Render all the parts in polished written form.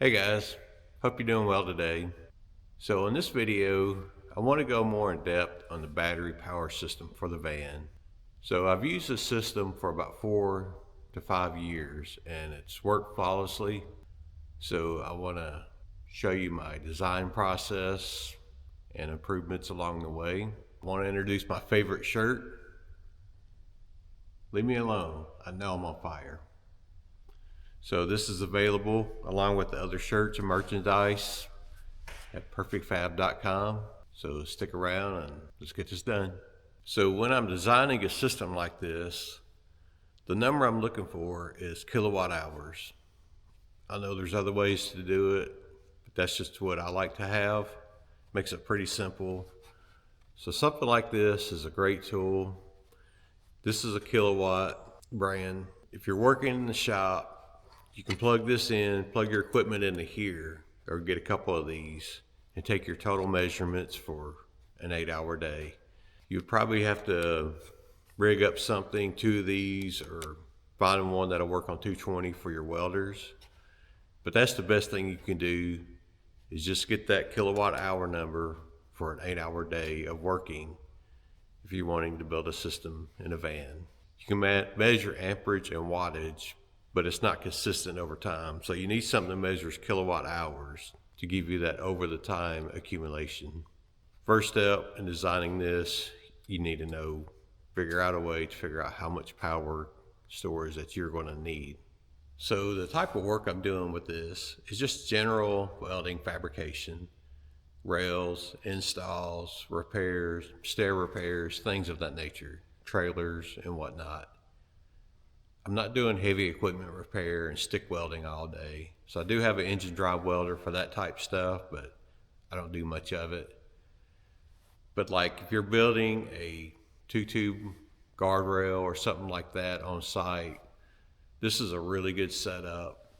Hey guys, hope you're doing well today. So in this video, I want to go more in depth on the battery power system for the van. So I've used this system for about 4 to 5 years and it's worked flawlessly. So I want to show you my design process and improvements along the way. I want to introduce my favorite shirt. Leave me alone, I know I'm on fire. So this is available along with the other shirts and merchandise at perfectfab.com. So stick around and let's get this done. So when I'm designing a system like this, the number I'm looking for is kilowatt hours. I know there's other ways to do it, but that's just what I like to have. Makes it pretty simple. So something like this is a great tool. This is a kilowatt brand. If you're working in the shop, you can plug this in, plug your equipment into here, or get a couple of these and take your total measurements for an 8-hour day. You'd probably have to rig up something, two of these, or find one that'll work on 220 for your welders. But that's the best thing you can do, is just get that kilowatt hour number for an 8-hour day of working if you're wanting to build a system in a van. You can measure amperage and wattage, but it's not consistent over time. So you need something that measures kilowatt hours to give you that over the time accumulation. First step in designing this, you need to figure out a way to figure out how much power storage that you're going to need. So the type of work I'm doing with this is just general welding fabrication, rails, installs, repairs, stair repairs, things of that nature, trailers and whatnot. I'm not doing heavy equipment repair and stick welding all day. So I do have an engine drive welder for that type stuff, but I don't do much of it. But like if you're building a 2-tube guardrail or something like that on site, this is a really good setup.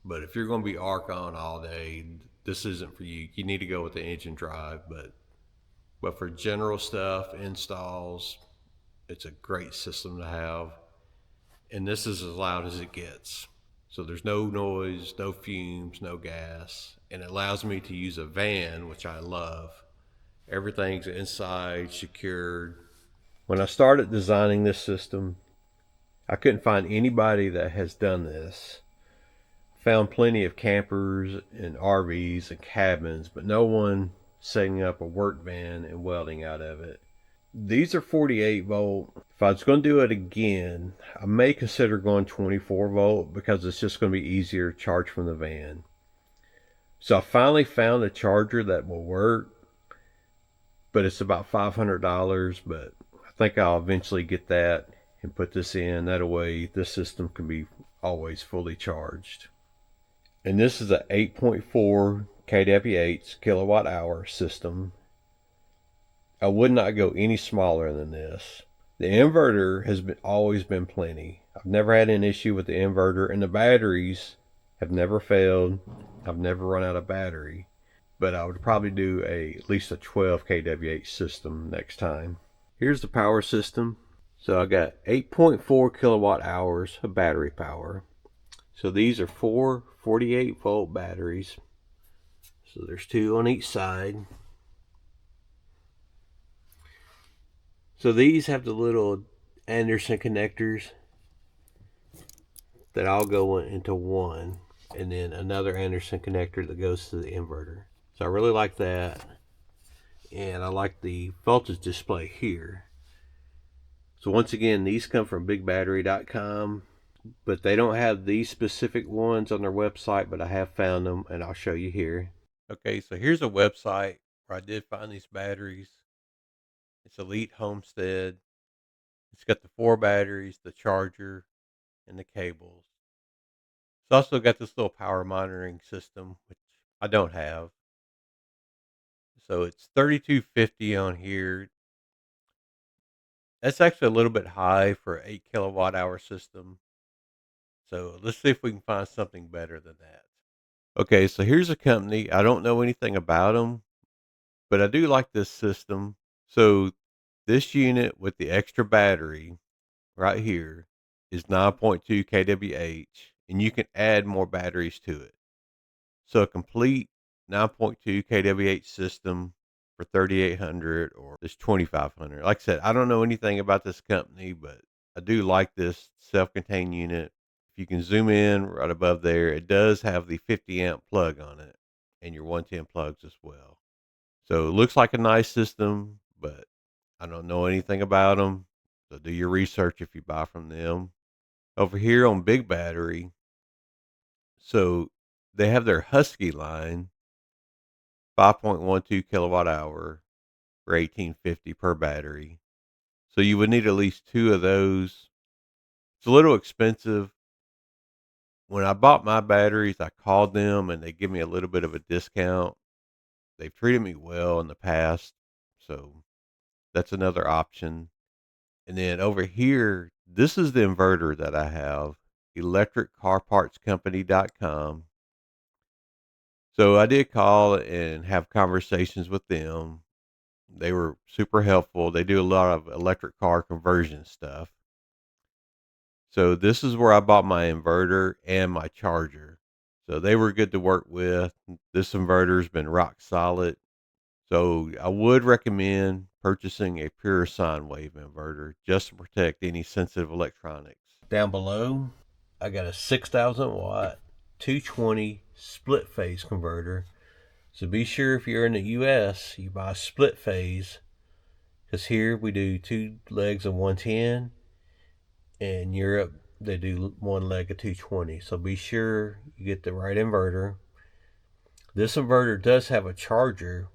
But if you're going to be arc on all day, this isn't for you. You need to go with the engine drive. But for general stuff, installs, it's a great system to have. And this is as loud as it gets. So there's no noise, no fumes, no gas. And it allows me to use a van, which I love. Everything's inside, secured. When I started designing this system, I couldn't find anybody that has done this. Found plenty of campers and RVs and cabins, but no one setting up a work van and welding out of it. These are 48 volt. If I was going to do it again, I may consider going 24 volt because it's just going to be easier to charge from the van. So I finally found a charger that will work, but it's about $500, but I think I'll eventually get that and put this in. That way this system can be always fully charged. And this is a 8.4 kWh kilowatt hour system. I would not go any smaller than this. The inverter has always been plenty. I've never had an issue with the inverter, and the batteries have never failed. I've never run out of battery. But I would probably do at least a 12 kWh system next time. Here's the power system. So I got 8.4 kilowatt hours of battery power. So these are four 48 volt batteries. So there's two on each side. So these have the little Anderson connectors that all go into one, and then another Anderson connector that goes to the inverter. So I really like that. And I like the voltage display here. So once again, these come from bigbattery.com, but they don't have these specific ones on their website, but I have found them and I'll show you here. Okay, so here's a website where I did find these batteries. It's Elite Homestead. It's got the 4 batteries, the charger, and the cables. It's also got this little power monitoring system, which I don't have. So it's 3250 on here. That's actually a little bit high for an 8 kilowatt hour system. So let's see if we can find something better than that. Okay, so here's a company. I don't know anything about them, but I do like this system. So this unit with the extra battery right here is 9.2 kWh, and you can add more batteries to it. So a complete 9.2 kWh system for 3,800 or this 2,500. Like I said, I don't know anything about this company, but I do like this self-contained unit. If you can zoom in right above there, it does have the 50 amp plug on it and your 110 plugs as well. So it looks like a nice system, but I don't know anything about them. So do your research if you buy from them. Over here on Big Battery, so they have their Husky line, 5.12 kilowatt hour for 1850 per battery. So you would need at least two of those. It's a little expensive. When I bought my batteries, I called them and they give me a little bit of a discount. They've treated me well in the past, so that's another option. And then over here, this is the inverter that I have, electriccarpartscompany.com. So I did call and have conversations with them. They were super helpful. They do a lot of electric car conversion stuff. So this is where I bought my inverter and my charger. So they were good to work with. This inverter's been rock solid. So I would recommend purchasing a pure sine wave inverter just to protect any sensitive electronics. Down below, I got a 6,000 watt 220 split phase converter. So be sure if you're in the US, you buy split phase, because here we do 2 legs of 110. In Europe, they do 1 leg of 220. So be sure you get the right inverter. This inverter does have a charger,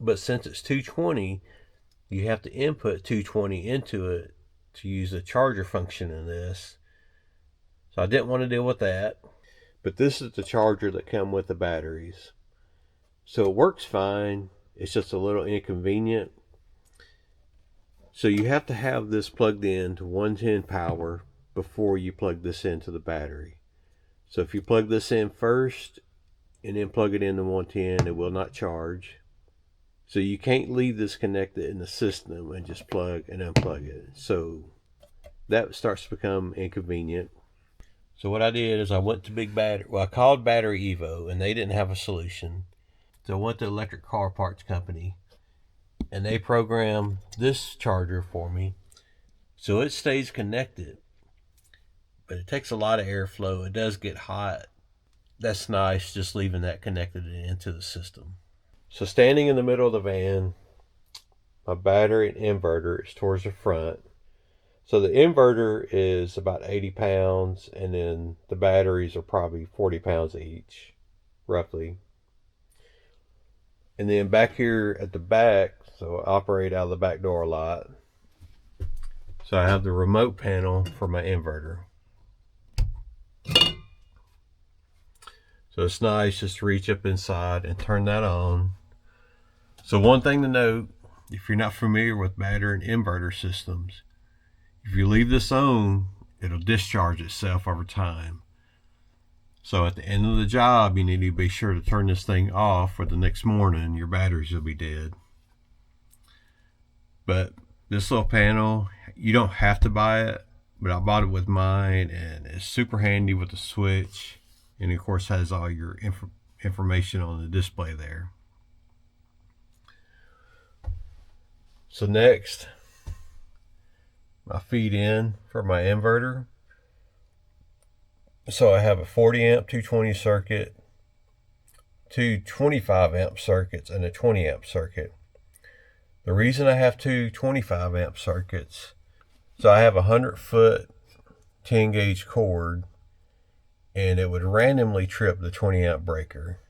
but since it's 220, you have to input 220 into it to use the charger function in this. So I didn't want to deal with that. But this is the charger that comes with the batteries. So it works fine. It's just a little inconvenient. So you have to have this plugged in to 110 power before you plug this into the battery. So if you plug this in first and then plug it into 110, it will not charge. So you can't leave this connected in the system and just plug and unplug it. So that starts to become inconvenient. So what I did is I went to Big Battery. Well, I called Battery Evo and they didn't have a solution. So I went to Electric Car Parts Company and they programmed this charger for me. So it stays connected, but it takes a lot of airflow. It does get hot. That's nice, just leaving that connected into the system. So standing in the middle of the van, my battery and inverter is towards the front. So the inverter is about 80 pounds, and then the batteries are probably 40 pounds each, roughly. And then back here at the back, so I operate out of the back door a lot. So I have the remote panel for my inverter. So it's nice just to reach up inside and turn that on. So one thing to note, if you're not familiar with battery and inverter systems, if you leave this on, it'll discharge itself over time. So at the end of the job, you need to be sure to turn this thing off, for the next morning your batteries will be dead. But this little panel, you don't have to buy it, but I bought it with mine and it's super handy with the switch, and of course has all your information on the display there. So next, I feed in for my inverter. So I have a 40 amp 220 circuit, two 25 amp circuits, and a 20 amp circuit. The reason I have two 25 amp circuits, so I have a 100-foot 10 gauge cord, and it would randomly trip the 20 amp breaker.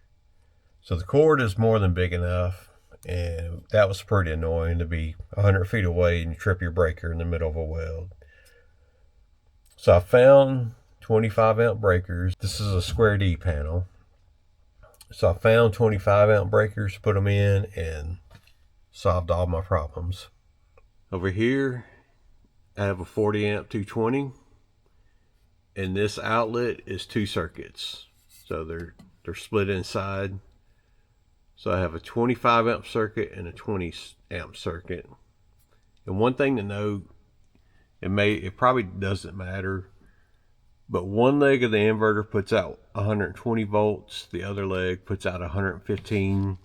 So the cord is more than big enough, and that was pretty annoying to be 100 feet away and trip your breaker in the middle of a weld. So I found 25 amp breakers. This is a square D panel. So I found 25 amp breakers, put them in, and solved all my problems. Over here, I have a 40 amp 220, and this outlet is 2 circuits. So they're split inside. So I have a 25 amp circuit and a 20 amp circuit. And one thing to note, it probably doesn't matter, but one leg of the inverter puts out 120 volts, the other leg puts out 115.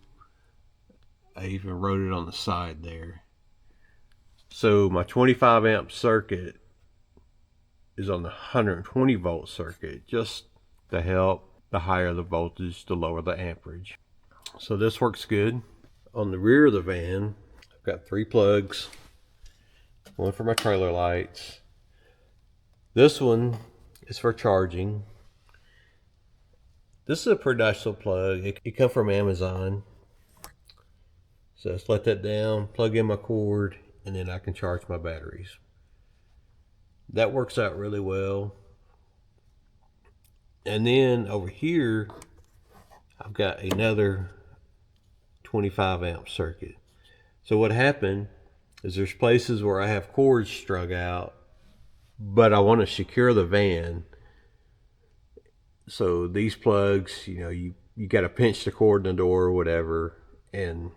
I even wrote it on the side there. So my 25 amp circuit is on the 120 volt circuit, just to help. The higher the voltage, the lower the amperage. So this works good. On the rear of the van, I've got 3 plugs. One for my trailer lights. This one is for charging. This is a pretty nice little plug. It comes from Amazon. So let's let that down, plug in my cord, and then I can charge my batteries. That works out really well. And then over here, I've got another 25 amp circuit. So what happened is there's places where I have cords strung out, but I want to secure the van. So these plugs, you know, you got to pinch the cord in the door or whatever. And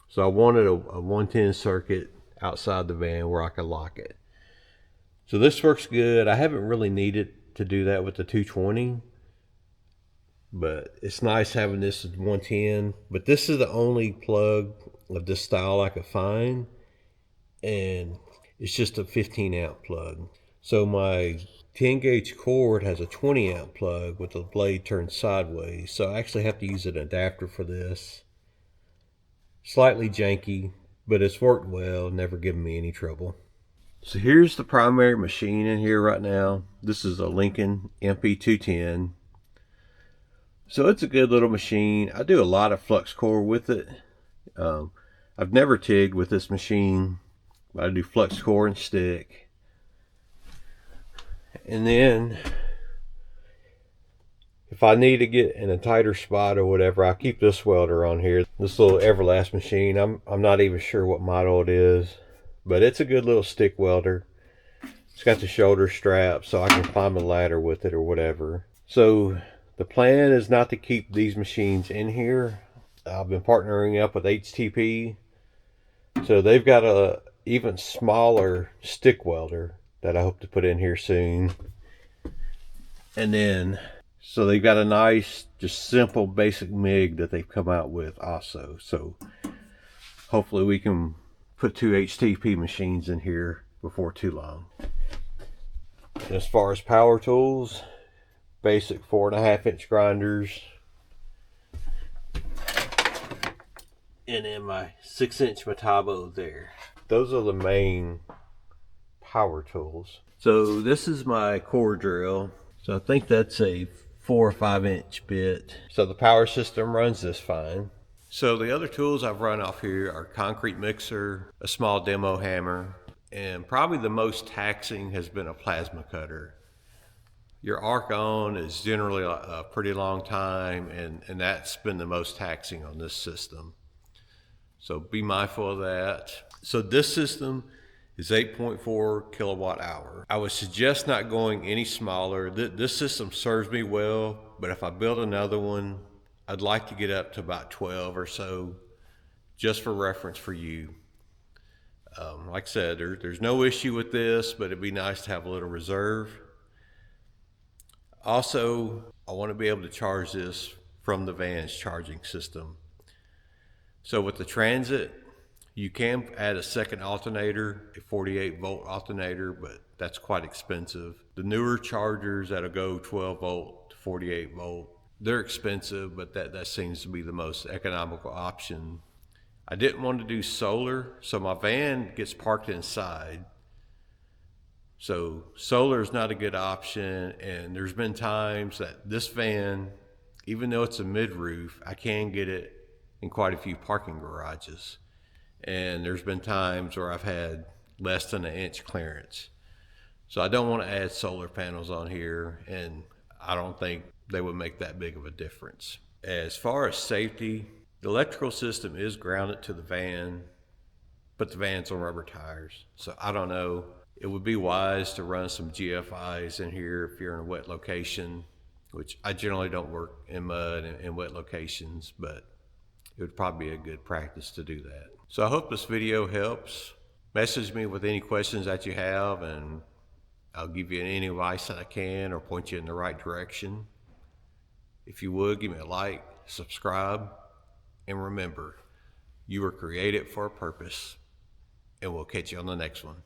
so I wanted a 110 circuit outside the van where I could lock it. So this works good. I haven't really needed to do that with the 220, but it's nice having this at 110. But this is the only plug of this style I could find, and it's just a 15 amp plug. So my 10 gauge cord has a 20 amp plug with the blade turned sideways, so I actually have to use an adapter for this. Slightly janky, but it's worked well, never given me any trouble. So here's the primary machine in here right now. This is a Lincoln MP210. So it's a good little machine. I do a lot of flux core with it. I've never TIGged with this machine, but I do flux core and stick. And then if I need to get in a tighter spot or whatever, I keep this welder on here. This little Everlast machine, I'm not even sure what model it is, but it's a good little stick welder. It's got the shoulder strap so I can climb a ladder with it or whatever. So the plan is not to keep these machines in here. I've been partnering up with HTP. So they've got a even smaller stick welder that I hope to put in here soon. And then, so they've got a nice, just simple basic MIG that they've come out with also. So hopefully we can put 2 HTP machines in here before too long. And as far as power tools, basic 4.5 inch grinders. And then my 6 inch Metabo there. Those are the main power tools. So this is my core drill. So I think that's a 4 or 5 inch bit. So the power system runs this fine. So the other tools I've run off here are concrete mixer, a small demo hammer, and probably the most taxing has been a plasma cutter. Your arc on is generally a pretty long time, and that's been the most taxing on this system. So be mindful of that. So this system is 8.4 kilowatt hour. I would suggest not going any smaller. This system serves me well, but if I build another one, I'd like to get up to about 12 or so, just for reference for you. Like I said, there's no issue with this, but it'd be nice to have a little reserve. Also, I want to be able to charge this from the van's charging system. So with the Transit, you can add a second alternator, a 48 volt alternator, but that's quite expensive. The newer chargers that'll go 12 volt to 48 volt, they're expensive, but that seems to be the most economical option. I didn't want to do solar, so my van gets parked inside. So solar is not a good option, and there's been times that this van, even though it's a mid-roof, I can get it in quite a few parking garages. And there's been times where I've had less than 1 inch clearance. So I don't want to add solar panels on here, and I don't think they would make that big of a difference. As far as safety, the electrical system is grounded to the van, but the van's on rubber tires. So I don't know. It would be wise to run some GFIs in here if you're in a wet location, which I generally don't work in mud and wet locations, but it would probably be a good practice to do that. So I hope this video helps. Message me with any questions that you have, and I'll give you any advice that I can or point you in the right direction. If you would, give me a like, subscribe, and remember, you were created for a purpose, and we'll catch you on the next one.